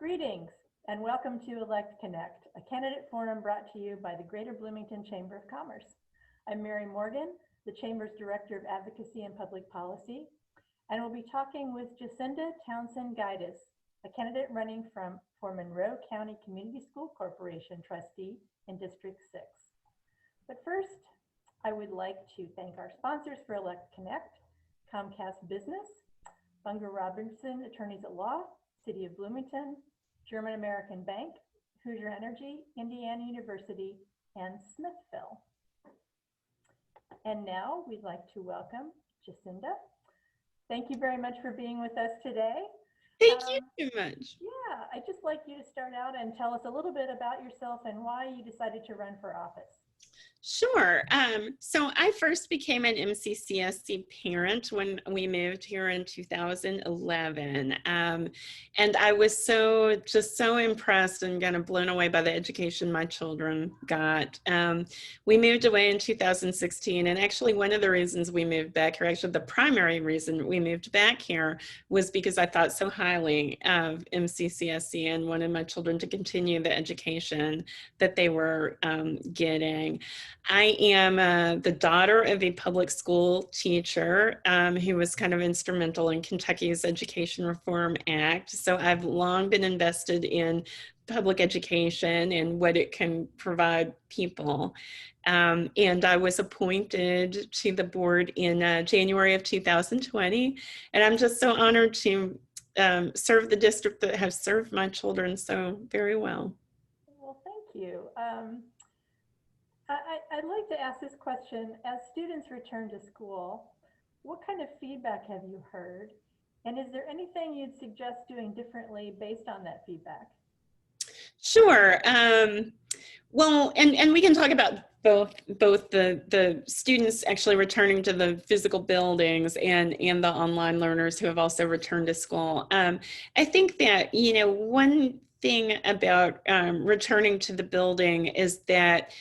Greetings and welcome to Elect Connect, a candidate forum brought to you by the Greater Bloomington Chamber of Commerce. I'm Mary Morgan, the Chamber's Director of Advocacy and Public Policy, and we'll be talking with Jacinda Townsend Gides, a candidate running for Monroe County Community School Corporation Trustee in District 6. But first, I would like to thank our sponsors for Elect Connect, Comcast Business, Bunger Robinson Attorneys at Law, City of Bloomington, German American Bank, Hoosier Energy, Indiana University, and Smithville. And now we'd like to welcome Jacinda. Thank you very much for being with us today. Thank you very much. Yeah, I'd just like you to start out and tell us a little bit about yourself and why you decided to run for office. Sure. So I first became an MCCSC parent when we moved here in 2011. And I was just so impressed and kind of blown away by the education my children got. We moved away in 2016. And actually one of the reasons we moved back here, actually the primary reason we moved back here was because I thought so highly of MCCSC and wanted my children to continue the education that they were getting. I am the daughter of a public school teacher who was kind of instrumental in Kentucky's Education Reform Act. So I've long been invested in public education and what it can provide people. And I was appointed to the board in January of 2020. And I'm just so honored to serve the district that has served my children so very well. Well, thank you. I'd like to ask this question. As students return to school, what kind of feedback have you heard? And is there anything you'd suggest doing differently based on that feedback? Sure. Well, and we can talk about both the students actually returning to the physical buildings and the online learners who have also returned to school. I think that, one thing about returning to the building is that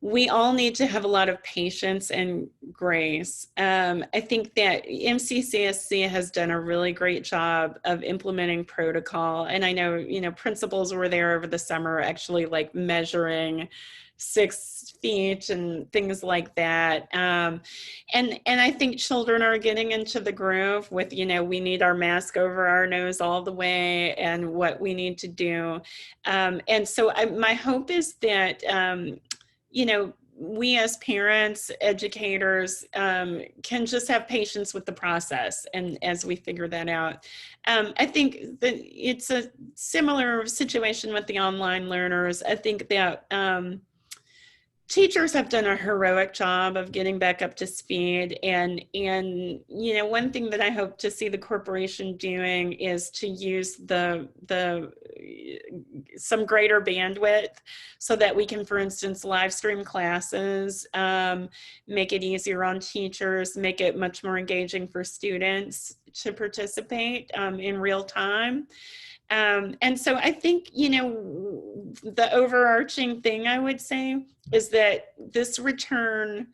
we all need to have a lot of patience and grace. I think that MCCSC has done a really great job of implementing protocol. And I know, principals were there over the summer actually like measuring 6 feet and things like that. And I think children are getting into the groove with, we need our mask over our nose all the way and what we need to do. And so my hope is that, we as parents, educators, can just have patience with the process and as we figure that out. I think that it's a similar situation with the online learners. I think that teachers have done a heroic job of getting back up to speed. And one thing that I hope to see the corporation doing is to use some greater bandwidth so that we can, for instance, live stream classes, make it easier on teachers, make it much more engaging for students to participate in real time. And so I think, the overarching thing I would say is that this return,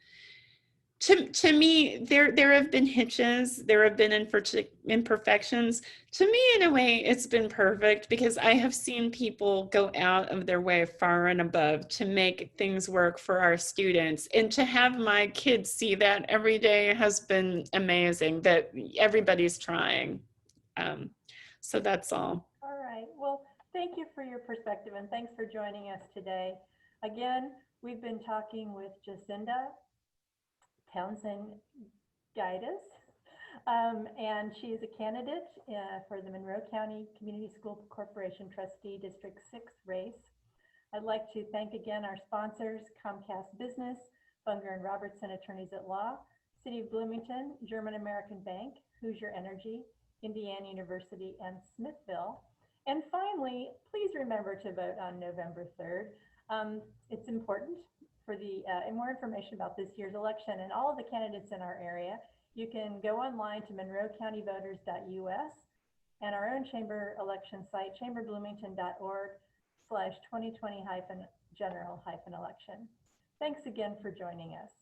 to me, there have been hitches, there have been imperfections. To me, in a way, it's been perfect because I have seen people go out of their way far and above to make things work for our students. And to have my kids see that every day has been amazing, that everybody's trying. So that's all. All right. Well, thank you for your perspective and thanks for joining us today. Again, we've been talking with Jacinda Townsend Gides, and she is a candidate for the Monroe County Community School Corporation Trustee District 6 race. I'd like to thank again our sponsors, Comcast Business, Bunger and Robertson Attorneys at Law, City of Bloomington, German American Bank, Hoosier Energy, Indiana University, and Smithville. And finally, please remember to vote on November 3rd. It's important for and more information about this year's election and all of the candidates in our area. You can go online to monroecountyvoters.us and our own chamber election site, chamberbloomington.org/2020-general-election. Thanks again for joining us.